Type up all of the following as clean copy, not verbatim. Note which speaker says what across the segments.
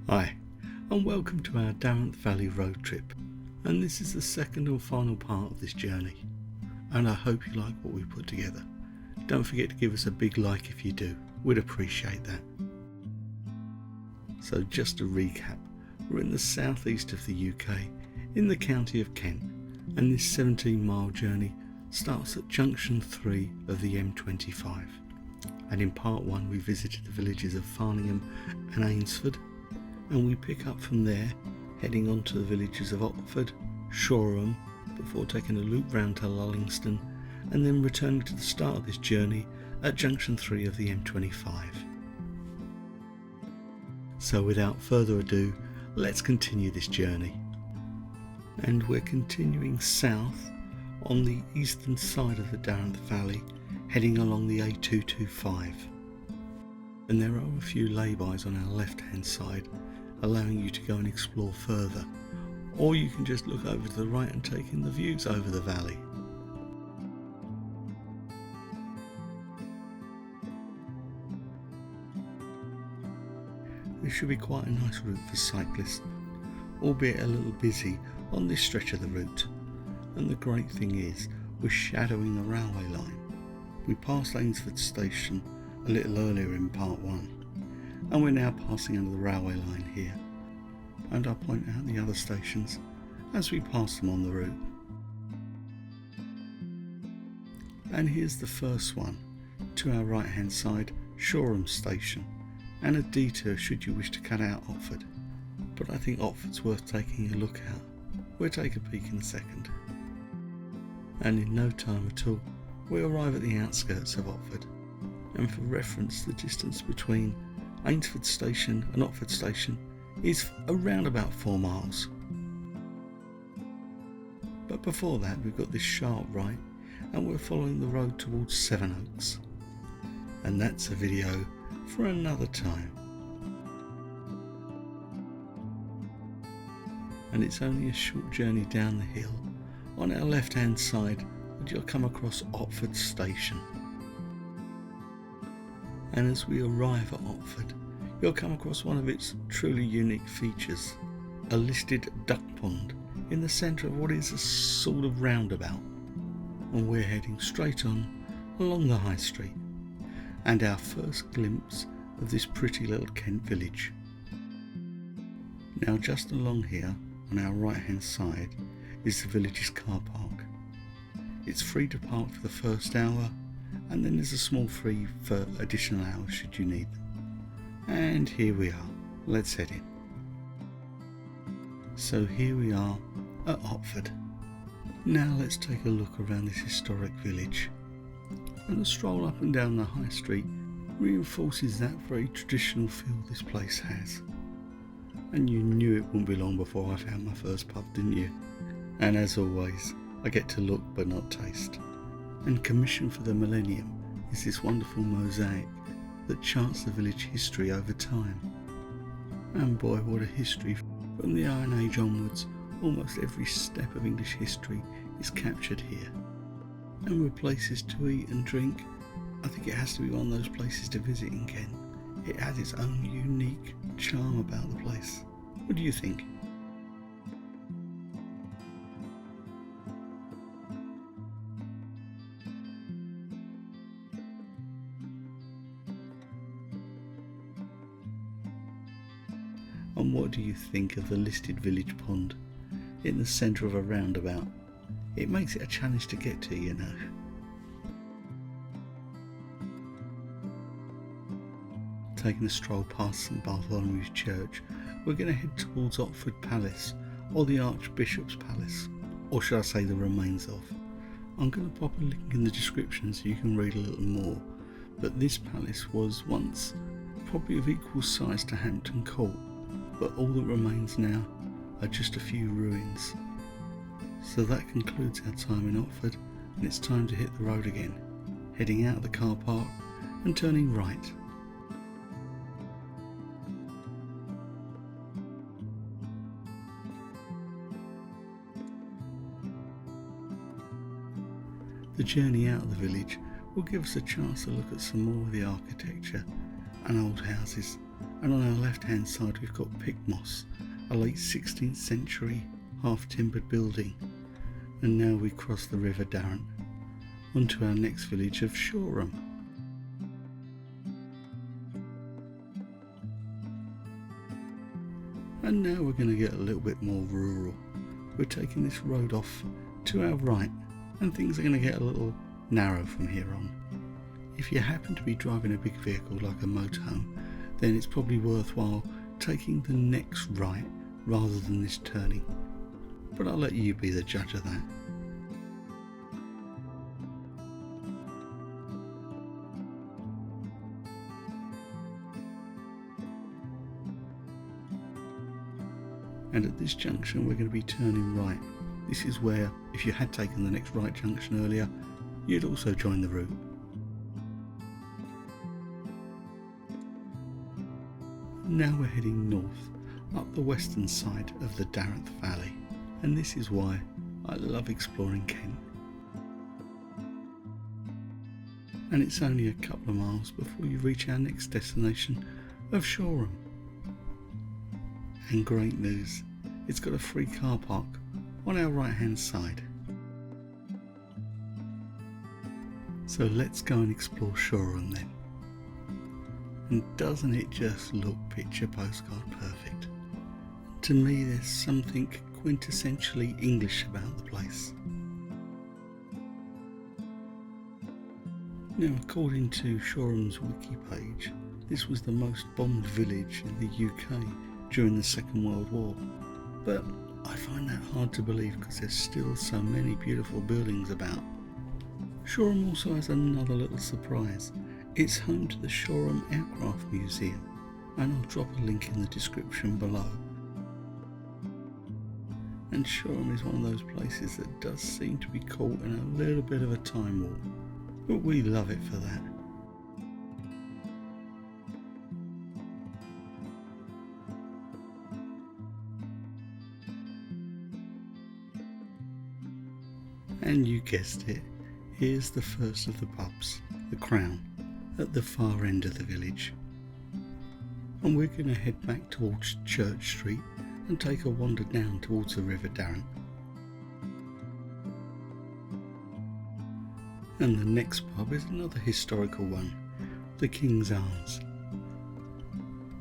Speaker 1: Hi, and welcome to our Darent Valley road trip, and this is the second and final part of this journey, and I hope you like what we put together. Don't forget to give us a big like if you do, we'd appreciate that. So just to recap, we're in the southeast of the UK, in the county of Kent, and this 17-mile journey starts at junction 3 of the M25, and in part 1 we visited the villages of Farningham and Eynsford, and we pick up from there, heading on to the villages of Otford, Shoreham, before taking a loop round to Lullingstone, and then returning to the start of this journey at junction 3 of the M25. So without further ado, let's continue this journey. And we're continuing south on the eastern side of the Darent Valley, heading along the A225. And there are a few laybys on our left hand side, allowing you to go and explore further, or you can just look over to the right and take in the views over the valley. This should be quite a nice route for cyclists, albeit a little busy on this stretch of the route, and the great thing is we're shadowing a railway line. We passed Eynsford station a little earlier in part 1, and we're now passing under the railway line here, and I'll point out the other stations as we pass them on the route. And here's the first one, to our right hand side, Shoreham station, and a detour should you wish to cut out Otford, but I think Otford's worth taking a look at. We'll take a peek in a second. And in no time at all, we arrive at the outskirts of Otford, and for reference the distance between Eynsford station and Otford station is around about 4 miles. But before that we've got this sharp right, and we're following the road towards Sevenoaks, and that's a video for another time. And it's only a short journey down the hill on our left hand side that you'll come across Otford station. And as we arrive at Otford, you'll come across one of its truly unique features, a listed duck pond in the centre of what is a sort of roundabout, and we're heading straight on along the high street, and our first glimpse of this pretty little Kent village. Now just along here on our right hand side is the village's car park. It's free to park for the first hour, and then there's a small fee for additional hours should you need them. And here we are, let's head in. So here we are at Otford. Now let's take a look around this historic village, and a stroll up and down the high street reinforces that very traditional feel this place has. And you knew it wouldn't be long before I found my first pub, didn't you? And as always, I get to look but not taste. And commissioned for the millennium is this wonderful mosaic that charts the village history over time. And boy, what a history. From the Iron Age onwards, almost every step of English history is captured here. And with places to eat and drink, I think it has to be one of those places to visit in Kent. It has its own unique charm about the place. What do you think? And what do you think of the listed village pond in the centre of a roundabout? It makes it a challenge to get to, you know. Taking a stroll past St Bartholomew's Church, we're going to head towards Otford Palace, or the Archbishop's Palace, or should I say the remains of. I'm going to pop a link in the description so you can read a little more, but this palace was once probably of equal size to Hampton Court, but all that remains now are just a few ruins. So that concludes our time in Otford, and it's time to hit the road again, heading out of the car park and turning right. The journey out of the village will give us a chance to look at some more of the architecture and old houses and on our left hand side we've got Picmoss, a late 16th century half timbered building. And now we cross the River Darent onto our next village of Shoreham. And now we're going to get a little bit more rural. We're taking this road off to our right, and things are going to get a little narrow from here on. If you happen to be driving a big vehicle like a motorhome, then it's probably worthwhile taking the next right rather than this turning. But I'll let you be the judge of that. And at this junction we're going to be turning right. This is where, if you had taken the next right junction earlier, you'd also join the route. Now we're heading north, up the western side of the Darent Valley, and this is why I love exploring Kent. And it's only a couple of miles before you reach our next destination of Shoreham. And great news, it's got a free car park on our right hand side. So let's go and explore Shoreham then. And doesn't it just look picture postcard perfect? To me there's something quintessentially English about the place. Now, according to Shoreham's wiki page, this was the most bombed village in the UK during the Second World War. But I find that hard to believe because there's still so many beautiful buildings about. Shoreham also has another little surprise. It's home to the Shoreham Aircraft Museum, and I'll drop a link in the description below. And Shoreham is one of those places that does seem to be caught in a little bit of a time warp, but we love it for that. And you guessed it, here's the first of the pubs, the Crown, at the far end of the village. And we're going to head back towards Church Street and take a wander down towards the River Darent. And the next pub is another historical one, the King's Arms.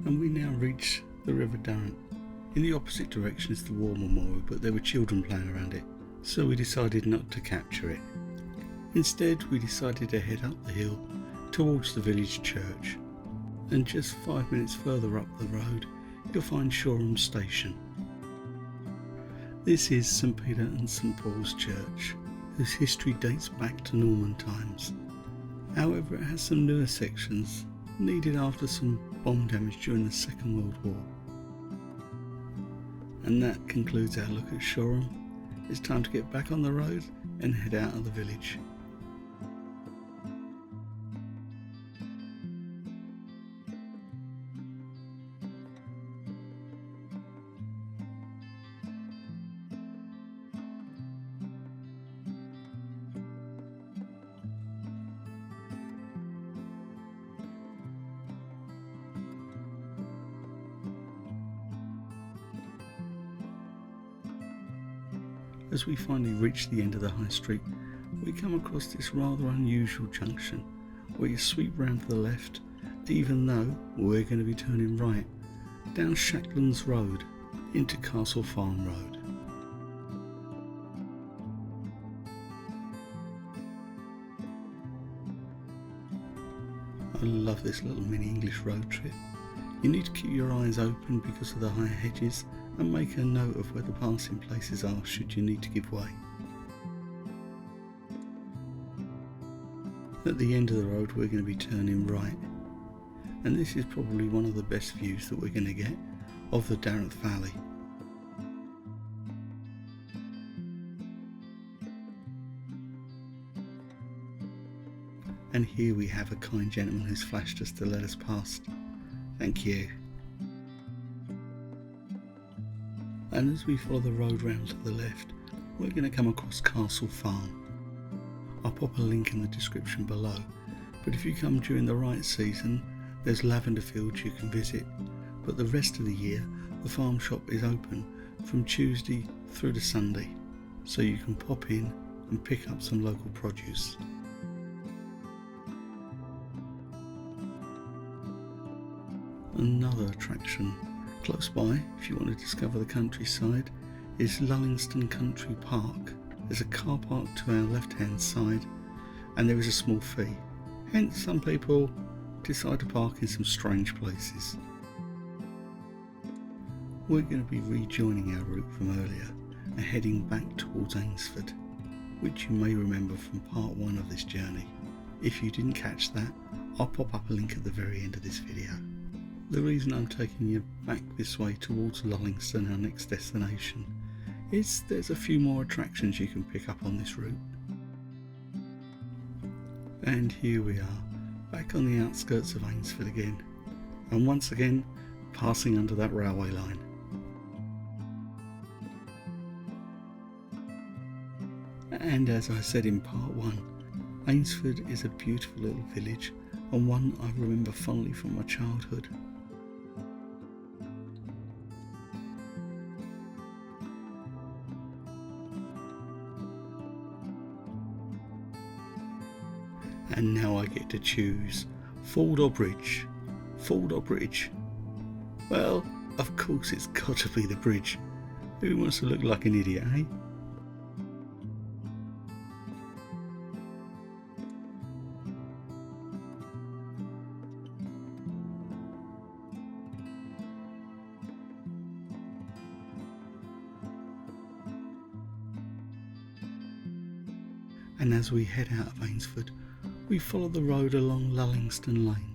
Speaker 1: And we now reach the River Darent. In the opposite direction is the War Memorial, but there were children playing around it, so we decided not to capture it. Instead, we decided to head up the hill towards the village church, and just 5 minutes further up the road you'll find Shoreham Station. This is St Peter and St Paul's Church, whose history dates back to Norman times. However, it has some newer sections needed after some bomb damage during the Second World War. And that concludes our look at Shoreham. It's time to get back on the road and head out of the village. As we finally reach the end of the high street, we come across this rather unusual junction where you sweep round to the left, even though we're going to be turning right down Shacklands Road into Castle Farm Road. I love this little mini English road trip. You need to keep your eyes open because of the high hedges and make a note of where the passing places are should you need to give way. At the end of the road we're going to be turning right, and this is probably one of the best views that we're going to get of the Darent Valley. And here we have a kind gentleman who's flashed us to let us past. Thank you. And as we follow the road round to the left, we're going to come across Castle Farm. I'll pop a link in the description below, but if you come during the right season, there's lavender fields you can visit, but the rest of the year the farm shop is open from Tuesday through to Sunday, so you can pop in and pick up some local produce. Another attraction close by, if you want to discover the countryside, is Lullingstone Country Park. There's a car park to our left hand side and there is a small fee, hence some people decide to park in some strange places. We're going to be rejoining our route from earlier and heading back towards Eynsford, which you may remember from part 1 of this journey. If you didn't catch that, I'll pop up a link at the very end of this video. The reason I'm taking you back this way towards Lullingstone, our next destination, is there's a few more attractions you can pick up on this route. And here we are, back on the outskirts of Eynsford again, and once again passing under that railway line. And as I said in part 1, Eynsford is a beautiful little village and one I remember fondly from my childhood. And now I get to choose Ford or bridge. Ford or bridge? Well, of course it's got to be the bridge. Who wants to look like an idiot, eh? And as we head out of Eynsford, we follow the road along Lullingstone Lane.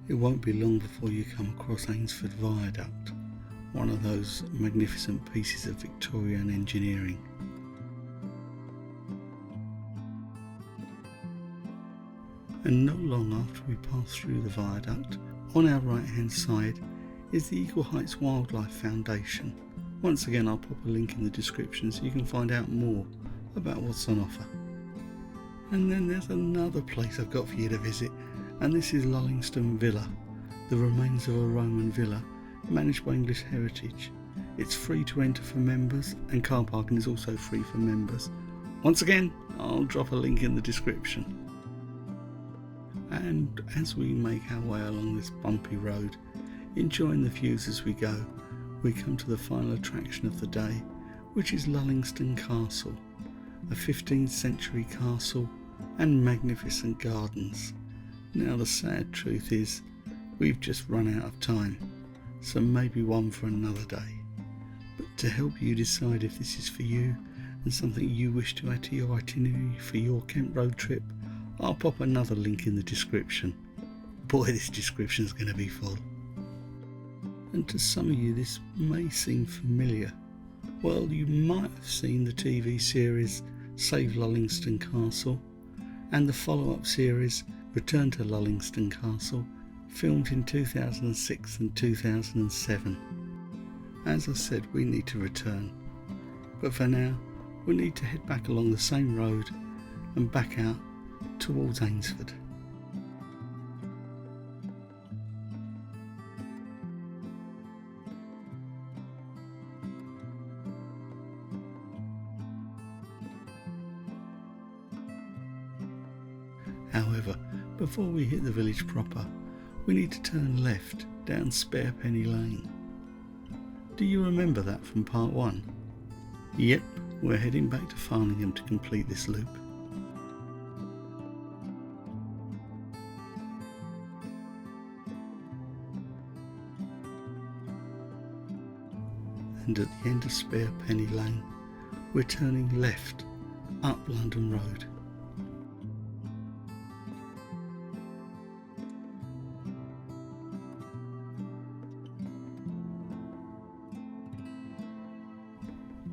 Speaker 1: It won't be long before you come across Eynsford Viaduct, one of those magnificent pieces of Victorian engineering. And not long after we pass through the viaduct, on our right hand side is the Eagle Heights Wildlife Foundation. Once again, I'll pop a link in the description so you can find out more about what's on offer. And then there's another place I've got for you to visit, and this is Lullingstone Villa, the remains of a Roman villa managed by English Heritage. It's free to enter for members, and car parking is also free for members. Once again, I'll drop a link in the description. And as we make our way along this bumpy road, enjoying the views as we go, we come to the final attraction of the day, which is Lullingstone Castle, a 15th century castle and magnificent gardens. Now the sad truth is, we've just run out of time, so maybe one for another day. But to help you decide if this is for you and something you wish to add to your itinerary for your Kent road trip, I'll pop another link in the description. Boy, this description is going to be full. And to some of you this may seem familiar. Well, you might have seen the TV series Save Lullingstone Castle and the follow-up series Return to Lullingstone Castle, filmed in 2006 and 2007. As I said, we need to return, but for now we need to head back along the same road and back out towards Eynsford. However, before we hit the village proper, we need to turn left down Spare Penny Lane. Do you remember that from part 1? Yep, we're heading back to Farningham to complete this loop. And at the end of Spare Penny Lane, we're turning left up London Road.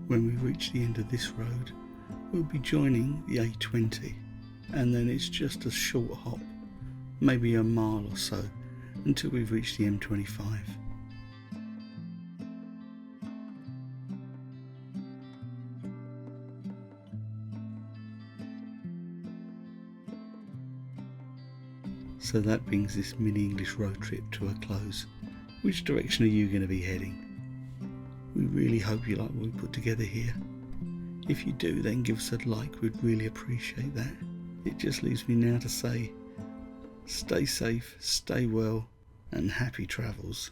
Speaker 1: When we reach the end of this road, we'll be joining the A20, and then it's just a short hop, maybe a mile or so, until we've reached the M25. So So that brings this mini English road trip to a close. Which direction are you going to be heading? We really hope you like what we put together here. If you do, then give us a like, we'd really appreciate that. It just leaves me now to say, stay safe, stay well, and happy travels.